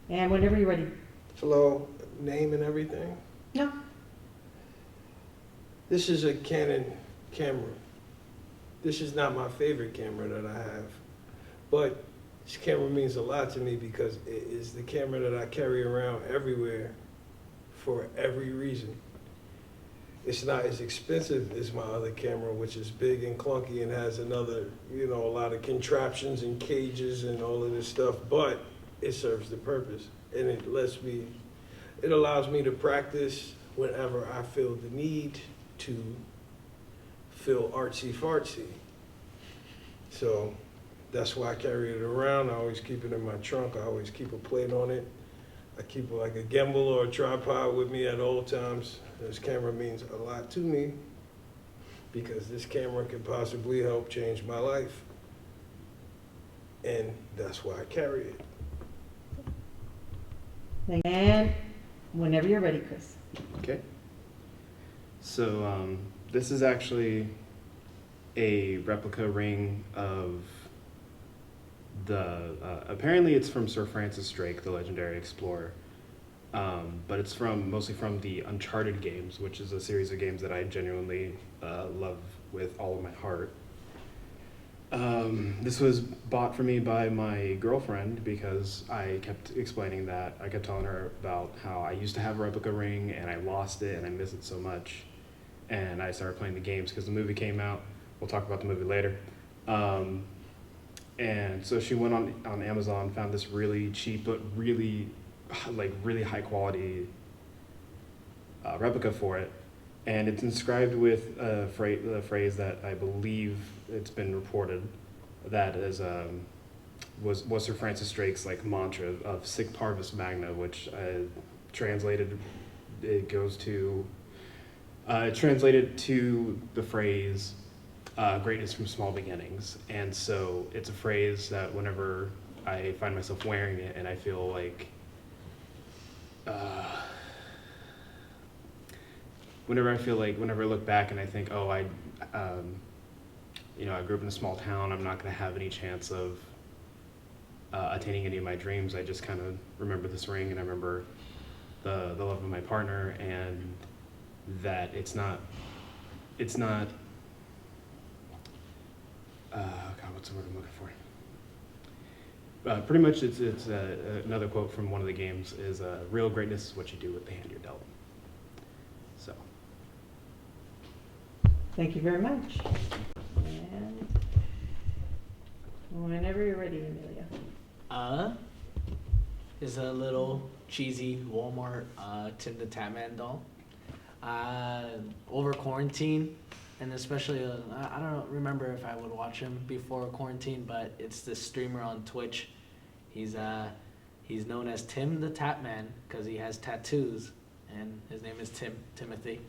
And whenever you're ready. Hello, name and everything. No. This is a Canon camera. This is not my favorite camera that I have, but this camera means a lot to me because it is the camera that I carry around everywhere for every reason. It's not as expensive as my other camera, which is big and clunky and has another, a lot of contraptions and cages and all of this stuff, but it serves the purpose. And it allows me to practice whenever I feel the need to feel artsy fartsy. So that's why I carry it around. I always keep it in my trunk. I always keep a plate on it. I keep like a gimbal or a tripod with me at all times. This camera means a lot to me because this camera could possibly help change my life. And that's why I carry it. And whenever you're ready, Chris. Okay. So this is actually a replica ring of apparently it's from Sir Francis Drake, the legendary explorer. But it's mostly from the Uncharted games, which is a series of games that I genuinely love with all of my heart. This was bought for me by my girlfriend because I kept explaining that. I kept telling her about how I used to have a replica ring and I lost it and I miss it so much. And I started playing the games because the movie came out. We'll talk about the movie later. And so she went on Amazon, found this really cheap but really high quality replica for it. And it's inscribed with the phrase that I believe it's been reported that is was Sir Francis Drake's mantra of "Sic Parvis Magna," which translated to the phrase "greatness from small beginnings." And so it's a phrase that whenever I find myself wearing it, and I feel like whenever I look back and I think, oh, I grew up in a small town, I'm not going to have any chance of attaining any of my dreams. I just kind of remember this ring, and I remember the love of my partner, and that it's not. God, what's the word I'm looking for? Pretty much, it's another quote from one of the games is real greatness is what you do with the hand you're dealt. So. Thank you very much. And whenever you're ready, Amelia. Is a little cheesy Walmart Tim the Tatman doll. Over quarantine, and especially, I don't remember if I would watch him before quarantine, but it's this streamer on Twitch. He's known as Tim the Tatman because he has tattoos, and his name is Timothy.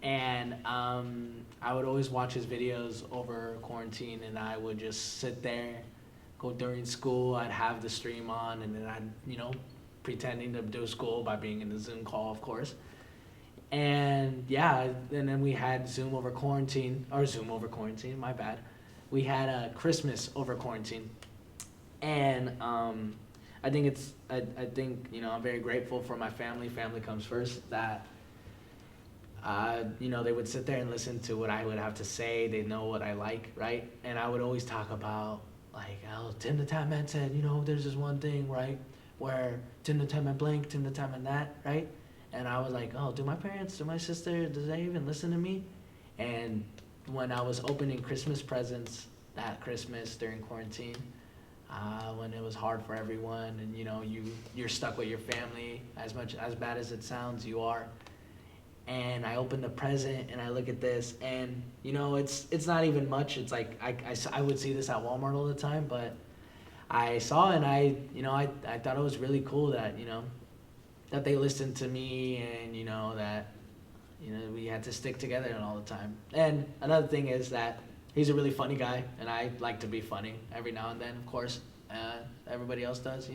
And I would always watch his videos over quarantine, and I would just sit there, go during school, I'd have the stream on, and then I'd, pretending to do school by being in the Zoom call, of course. And yeah, and then we had Zoom over quarantine, my bad. We had a Christmas over quarantine. And I think I'm very grateful for my family. Family comes first. That they would sit there and listen to what I would have to say. They know what I like, right? And I would always talk about Tim the Tatman said, there's this one thing, right, where Tim the Tatman blank, Tim the Tatman that, right? And I was like, oh, do my parents, do my sister, does they even listen to me? And when I was opening Christmas presents that Christmas during quarantine, when it was hard for everyone, and you're stuck with your family, as bad as it sounds, you are. And I open the present and I look at this, and it's not even much. It's like I would see this at Walmart all the time, but I saw it, and I thought it was really cool that that they listened to me, and that we had to stick together and all the time. And another thing is that he's a really funny guy, and I like to be funny every now and then, of course. Everybody else does,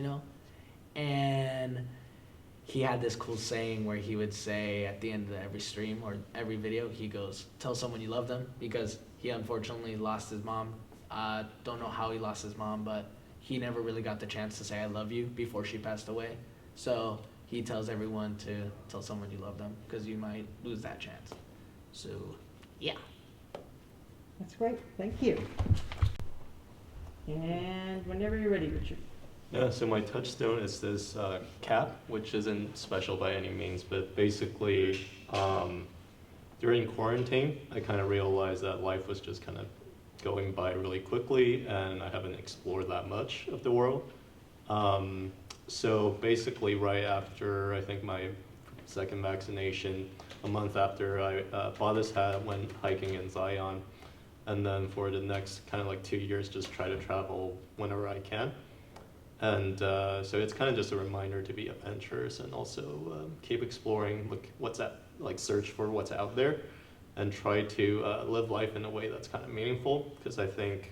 And he had this cool saying where he would say at the end of every stream or every video, he goes, tell someone you love them, because he unfortunately lost his mom. Don't know how he lost his mom, but he never really got the chance to say I love you before she passed away. So he tells everyone to tell someone you love them because you might lose that chance. So, yeah. That's great, thank you. And whenever you're ready, Richard. Yeah, so my Touchstone is this cap, which isn't special by any means, but basically during quarantine, I kind of realized that life was just kind of going by really quickly and I haven't explored that much of the world. So basically right after, I think my second vaccination, a month after I bought this hat, went hiking in Zion, and then for the next kind of like 2 years, just try to travel whenever I can. And so it's kind of just a reminder to be adventurous and also keep exploring, look what's at, like search for what's out there, and try to live life in a way that's kind of meaningful. Because I think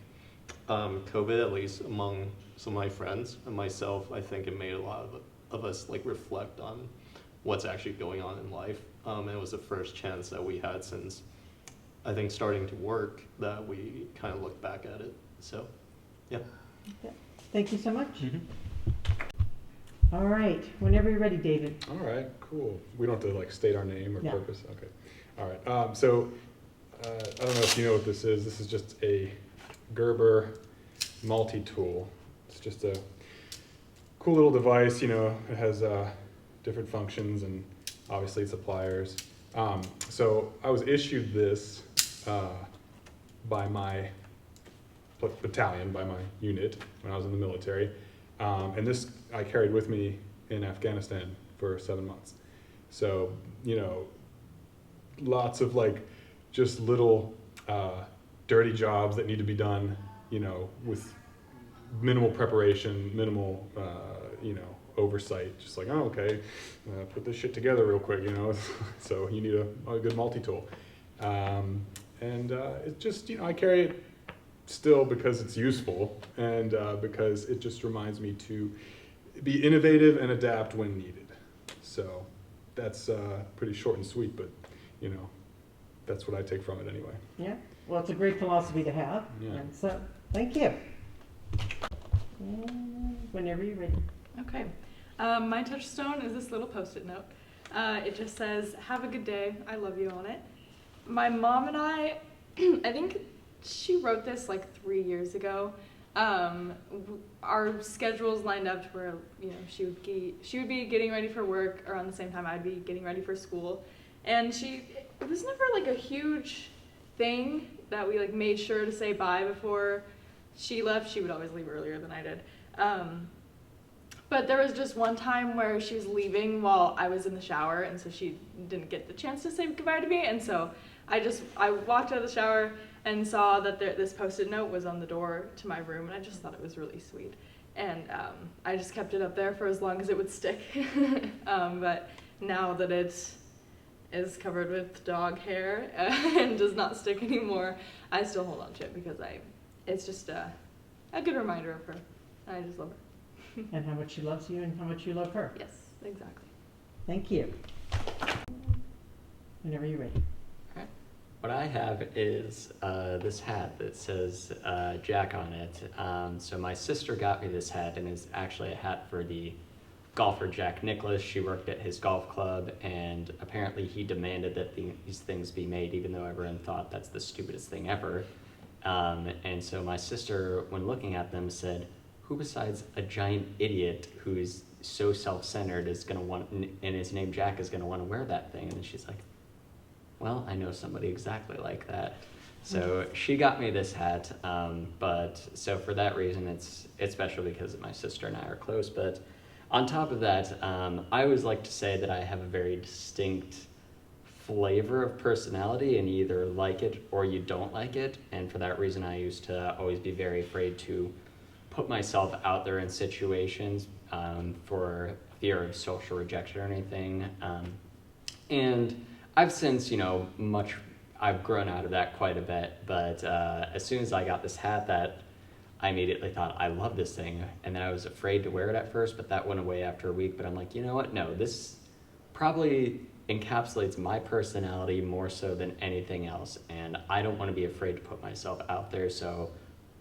COVID, at least among some of my friends and myself, I think it made a lot of us like reflect on what's actually going on in life. And it was the first chance that we had since I think starting to work that we kind of look back at it. So, yeah. Okay. Thank you so much. Mm-hmm. All right, whenever you're ready, David. All right, cool. We don't have to like state our name or No. purpose. Okay. All right. So I don't know if you know what this is. This is just a Gerber multi-tool. It's just a cool little device. You know, it has different functions and obviously it's a pliers. So I was issued this by my battalion, by my unit when I was in the military. And this I carried with me in Afghanistan for 7 months. So, you know, lots of like just little dirty jobs that need to be done, you know, with minimal preparation, minimal, you know, oversight. Just like, oh, okay, put this shit together real quick, you know. So you need a good multi-tool. And it just, you know, I carry it still because it's useful and because it just reminds me to be innovative and adapt when needed. So that's pretty short and sweet, but you know, that's what I take from it anyway. Yeah, well, it's a great philosophy to have. Yeah. And so, thank you. And whenever you're ready. Okay. My Touchstone is this little Post-it note. It just says, "Have a good day. I love you" on it. My mom and I think she wrote this like 3 years ago. Our schedules lined up to where, you know, she would be getting ready for work around the same time I'd be getting ready for school. And it was never like a huge thing that we like made sure to say bye before she left. She would always leave earlier than I did. But there was just one time where she was leaving while I was in the shower, and so she didn't get the chance to say goodbye to me. And so I walked out of the shower and saw that this Post-it note was on the door to my room, and I just thought it was really sweet. And I just kept it up there for as long as it would stick. But now that it is covered with dog hair and does not stick anymore, I still hold on to it because it's just a good reminder of her. I just love her. And how much she loves you and how much you love her. Yes, exactly. Thank you. Whenever you're ready. What I have is this hat that says Jack on it. So my sister got me this hat, and it's actually a hat for the golfer Jack Nicklaus. She worked at his golf club, and apparently he demanded that these things be made, even though everyone thought that's the stupidest thing ever. And so my sister, when looking at them, said, "Who besides a giant idiot who's so self-centered is going to want, and his name Jack, is going to want to wear that thing?" And then she's like, "Well, I know somebody exactly like that." So she got me this hat, but so for that reason, it's special because my sister and I are close. But on top of that, I always like to say that I have a very distinct flavor of personality, and you either like it or you don't like it. And for that reason, I used to always be very afraid to put myself out there in situations for fear of social rejection or anything. And I've since, I've grown out of that quite a bit, but as soon as I got this hat, that I immediately thought, I love this thing, and then I was afraid to wear it at first, but that went away after a week. But I'm like, you know what, no, this probably encapsulates my personality more so than anything else, and I don't want to be afraid to put myself out there, so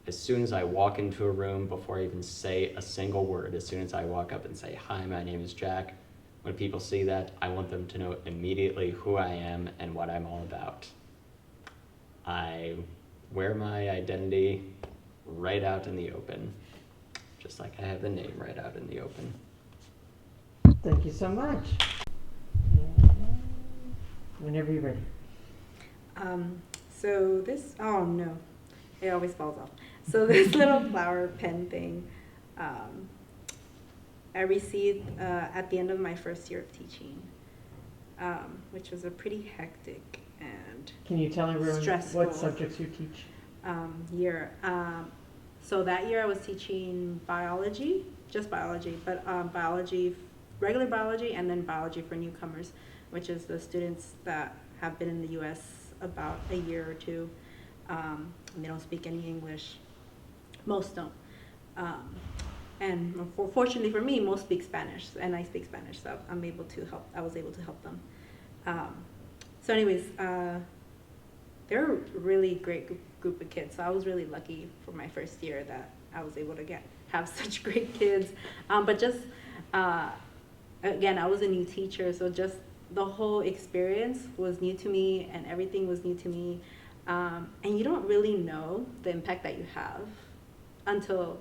as soon as I walk into a room, before I even say a single word, as soon as I walk up and say, "Hi, my name is Jack," when people see that, I want them to know immediately who I am and what I'm all about. I wear my identity right out in the open, just like I have the name right out in the open. Thank you so much. And whenever you're ready. So this, oh no, it always falls off. So this little flower pen thing, I received at the end of my first year of teaching, which was a pretty hectic and Can you tell everyone stressful what subjects you teach? year. So that year I was teaching biology, just biology, but biology, regular biology, and then biology for newcomers, which is the students that have been in the U.S. about a year or two. And they don't speak any English. Most don't. And fortunately for me, most speak Spanish, and I speak Spanish, so I'm able to help. I was able to help them. So anyways, they're a really great group of kids. So I was really lucky for my first year that I was able to have such great kids. But just, again, I was a new teacher, so just the whole experience was new to me, and everything was new to me. And you don't really know the impact that you have until,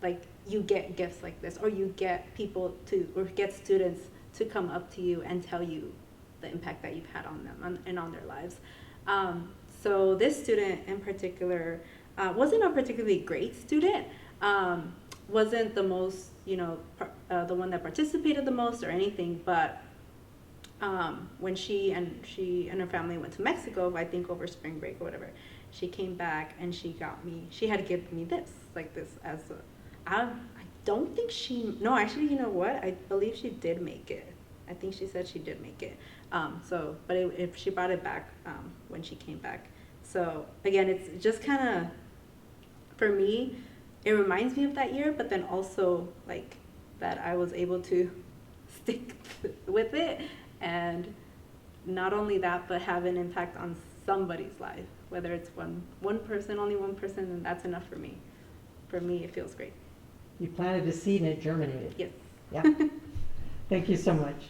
like, you get gifts like this, or you get people or get students to come up to you and tell you the impact that you've had on them and on their lives. So this student in particular wasn't a particularly great student, wasn't the most, the one that participated the most or anything, but when she and her family went to Mexico, I think over spring break or whatever, she came back and she had given me this, like this as I don't think no, actually, you know what? I believe she did make it. I think she said she did make it. But if she brought it back when she came back. So again, it's just kind of, for me, it reminds me of that year, but then also like that I was able to stick with it, and not only that, but have an impact on somebody's life, whether it's one person, only one person, and that's enough for me. For me, it feels great. You planted a seed and it germinated. Yes. Yeah. Thank you so much.